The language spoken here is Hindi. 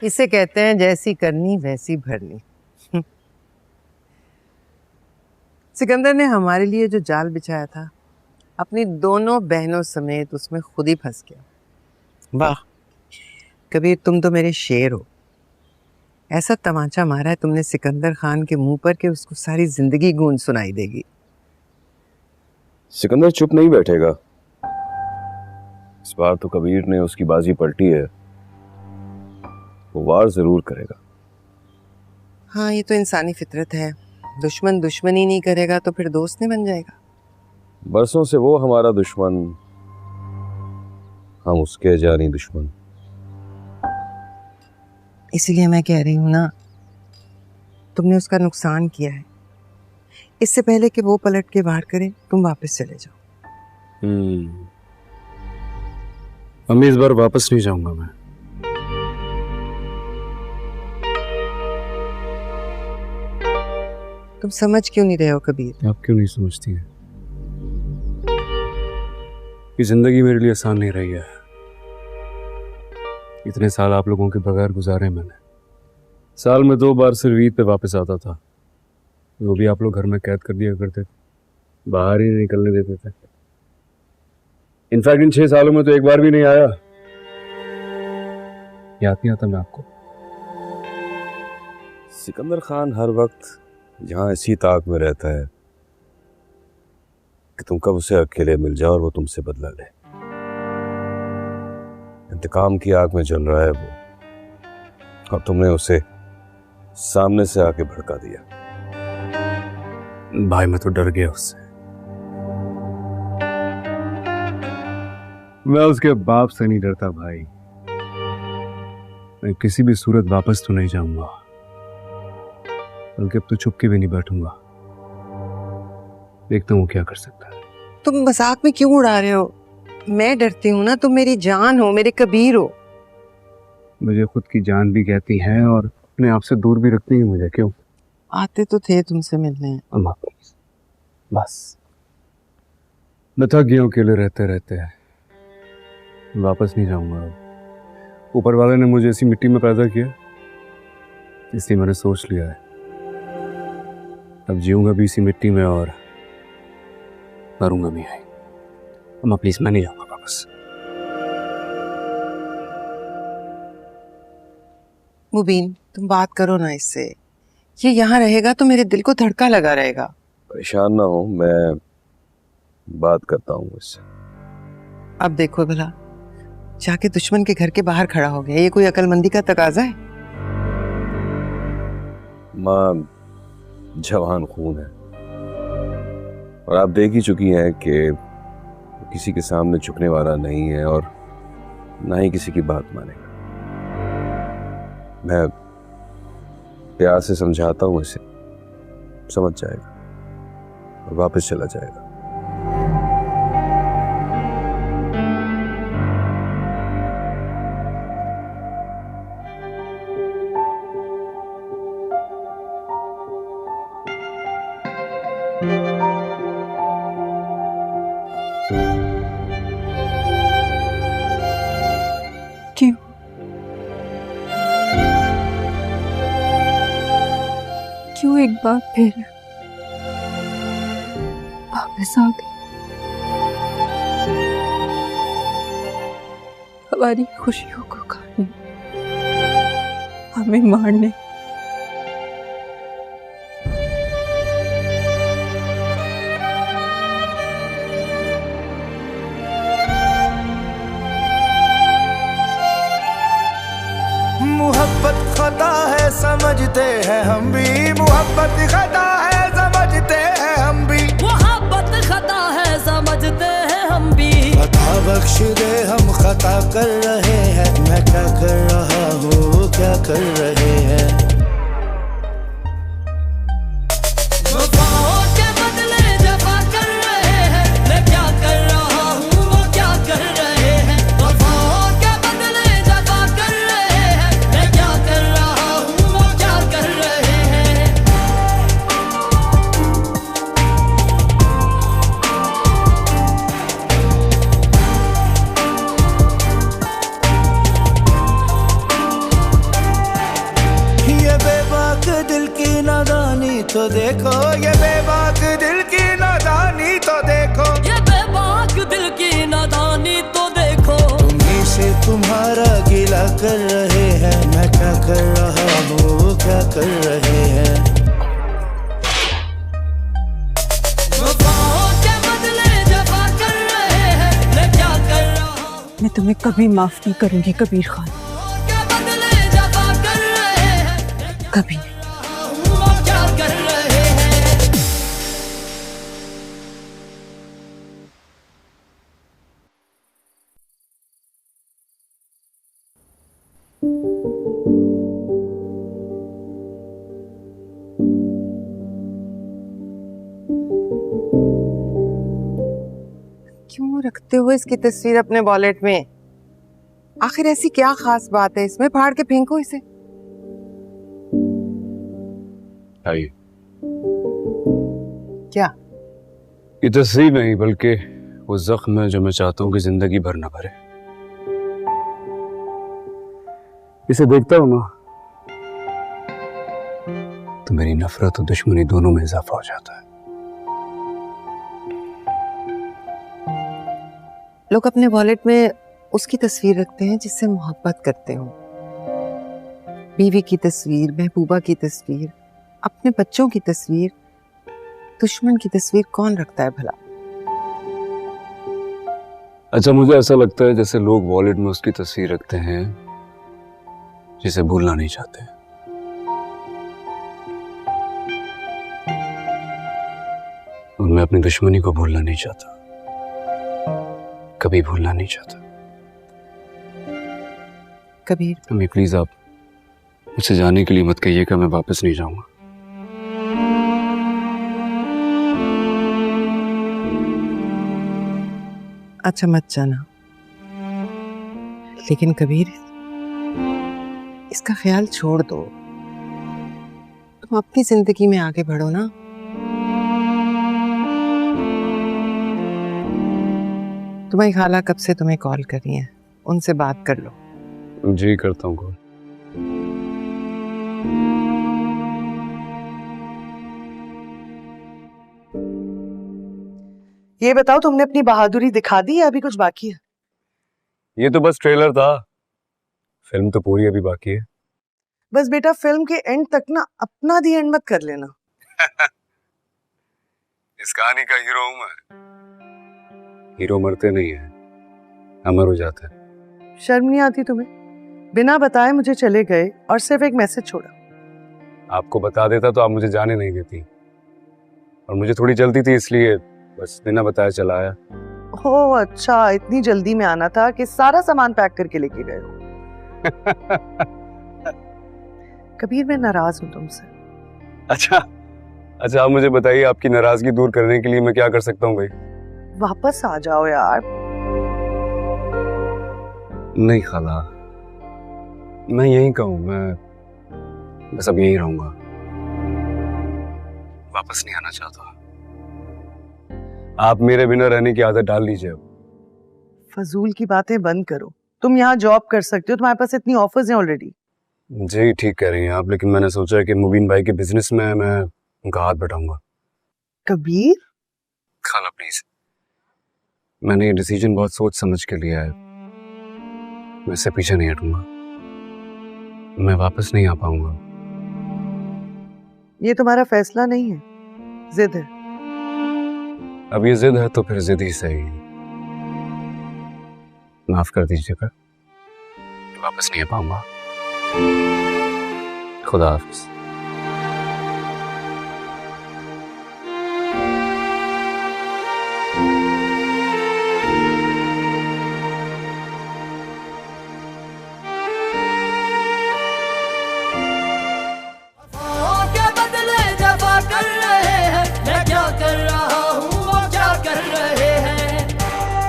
इसे कहते हैं जैसी करनी वैसी भरनी। सिकंदर ने हमारे लिए जो जाल बिछाया था, अपनी दोनों बहनों समेत उसमें खुद ही फंस गया। वाह कबीर, तुम तो मेरे शेर हो। ऐसा तमाचा मारा है तुमने सिकंदर खान के मुंह पर कि उसको सारी जिंदगी गूंज सुनाई देगी। सिकंदर चुप नहीं बैठेगा। इस बार तो कबीर ने उसकी बाजी पलटी है, वो वार जरूर करेगा। हाँ, ये तो इंसानी फितरत है। दुश्मन दुश्मनी नहीं करेगा तो फिर दोस्त नहीं बन जाएगा। बरसों से वो हमारा दुश्मन, हम उसके जानी दुश्मन। इसीलिए मैं कह रही हूं ना, तुमने उसका नुकसान किया है। इससे पहले कि वो पलट के वार करे, तुम वापस चले जाओ। अम्मी, इस बार वापस नहीं जाऊंगा मैं। तुम समझ क्यों नहीं रहे हो कबीर? आप क्यों नहीं समझती हैं? ये जिंदगी मेरे लिए आसान नहीं रही है। इतने साल आप लोगों के बगैर गुजारे मैंने। साल में 2 बार सिर्फ ईद पे वापस आता था, वो भी आप लोग घर में कैद कर दिया करते थे, बाहर ही नहीं निकलने देते थे। इनफैक्ट इन 6 सालों में तो एक बार भी नहीं आया। याद नहीं आता मैं आपको? सिकंदर खान हर वक्त यहाँ इसी ताक में रहता है कि तुम कब उसे अकेले मिल जाओ और वो तुमसे बदला ले। इंतकाम की आग में जल रहा है वो, और तुमने उसे सामने से आके भड़का दिया। भाई मैं तो डर गया उससे। मैं उसके बाप से नहीं डरता भाई। मैं किसी भी सूरत वापस तो नहीं जाऊंगा, बल्कि अब तो छुप के भी नहीं बैठूंगा। देखता हूँ क्या कर सकता है। तुम मजाक में क्यों उड़ा रहे हो? मैं डरती हूँ ना, तुम मेरी जान हो, मेरे कबीर हो। मुझे खुद की जान भी कहती है और अपने आप से दूर भी रखती है मुझे। क्यों? आते तो थे तुमसे मिलने। अम्मा प्लीज, बस मैं थक गया हूँ अकेले रहते रहते। वापस नहीं जाऊंगा। ऊपर वाले ने मुझे इसी मिट्टी में पैदा किया, इसलिए मैंने सोच लिया है अब जीऊंगा भी इसी मिट्टी में और मरूंगा भी यहीं। अम्मा प्लीज, मैं नहीं जाऊंगा वापस। मुबीन, तुम बात करो ना इससे। ये यहाँ रहेगा तो मेरे दिल को धड़का लगा रहेगा। परेशान ना हो, मैं बात करता हूँ इससे। अब देखो भला, जाके दुश्मन के घर के बाहर खड़ा हो गया। ये कोई अकलमंदी का तकाजा है? माँ जवान खून है, और आप देख ही चुकी हैं कि किसी के सामने झुकने वाला नहीं है और ना ही किसी की बात मानेगा। मैं प्यार से समझाता हूँ इसे, समझ जाएगा और वापस चला जाएगा। क्यों? क्यों एक बार फिर वापस आ गई हमारी खुशियों को खाने, हमें मारने? मोहब्बत खता है समझते हैं हम भी, मोहब्बत खता है समझते हैं हम भी, मोहब्बत खता है समझते हैं हम भी। खता बख्श दे, हम खता कर रहे हैं। मैं क्या कर रहा हूँ, वो क्या कर रहे हैं। वफाओं के बदले जफा कर रहे हैं। मैं क्या कर रहा हूँ, वो क्या कर रहे हैं। वफाओं के बदले जफा कर रहे हैं। मैं क्या कर रहा हूँ, वो क्या कर रहे हैं। तो देखो, ये बेबाक दिल की नादानी तो देखो, ये बेबाक दिल की नादानी तो देखो। तुम्ही से तुम्हारा गिला कर रहे हैं, मैं क्या कर रहा हूँ, क्या कर रहे हैं। वफाओं के बदले जफा कर रहे हैं, मैं क्या कर रहा हूँ। मैं तुम्हें कभी माफ नहीं करूंगी कबीर खान, के बदले जफा कर रहे हैं, कभी नहीं। वो क्या कर रहे हैं। क्यों रखते हो इसकी तस्वीर अपने वॉलेट में? आखिर ऐसी क्या खास बात है इसमें? फाड़ के फेंको इसे। आइए। क्या? ये तस्वीर नहीं बल्कि वो जख्म है जो मैं चाहता हूँ कि जिंदगी भर न भरे। इसे देखता हूँ ना तो मेरी नफरत और दुश्मनी दोनों में इजाफा हो जाता है। लोग अपने वॉलेट में उसकी तस्वीर रखते हैं जिससे मोहब्बत करते हो। बीवी की तस्वीर, महबूबा की तस्वीर, अपने बच्चों की तस्वीर, दुश्मन की तस्वीर कौन रखता है भला? अच्छा, मुझे ऐसा लगता है जैसे लोग वॉलेट में उसकी तस्वीर रखते हैं जिसे भूलना नहीं चाहते। और मैं अपनी दुश्मनी को भूलना नहीं चाहता, कभी भूलना नहीं चाहता। कबीर, अम्मी प्लीज आप मुझसे जाने के लिए मत कहिएगा, मैं वापस नहीं जाऊंगा। अच्छा मत जाना, लेकिन कबीर इसका ख्याल छोड़ दो। तुम अपनी जिंदगी में आगे बढ़ो ना। तुम्हारी खाला कब से तुम्हें कॉल कर रही है, उनसे बात कर लो। जी करता हूँ कॉल। ये बताओ, तुमने अपनी बहादुरी दिखा दी या अभी कुछ बाकी है? ये तो बस ट्रेलर था, फिल्म तो पूरी अभी बाकी है। बस बेटा, फिल्म के एंड तक ना अपना दी एंड मत कर लेना। इस कहानी का हीरो हूं मैं। हीरो मरते नहीं है, अमर हो जाते हैं। शर्म नहीं आती तुम्हें? बिना बताए मुझे चले गए और सिर्फ एक मैसेज छोड़ा। आपको बता देता तो आप मुझे जाने नहीं देती, और मुझे थोड़ी जल्दी थी इसलिए बस बिना बताए चला आया। ओह अच्छा, इतनी जल्दी में आना था कि सारा सामान पैक करके लेके गए हो। कबीर, मैं नाराज हूं तुमसे। अच्छा अच्छा, आप मुझे बताइए आपकी नाराजगी दूर करने के लिए मैं क्या कर सकता हूँ भाई? वापस आ जाओ यार। नहीं खाला, मैं यहीं का हूँ, मैं बस अब यहीं रहूंगा, वापस नहीं आना चाहता। आप मेरे बिना रहने की आदत डाल लीजिए अब। फजूल की बातें बंद करो। तुम यहाँ जॉब कर सकते हो, तुम्हारे पास इतनी ऑफर्स हैं ऑलरेडी। जी ठीक कह रही हैं आप, लेकिन मैंने सोचा कि मुबीन भाई के बिजनेस में मैं उनका हाथ बटाऊंगा। कबीर, खाला प्लीज, मैंने ये डिसीजन बहुत सोच समझ के लिया है, मैं इससे पीछे नहीं हटूंगा। मैं वापस नहीं आ पाऊंगा। ये तुम्हारा फैसला नहीं है, जिद है। अब ये जिद है तो फिर जिद ही सही। माफ कर दीजिएगा, वापस नहीं आ पाऊंगा। खुदा हाफिज।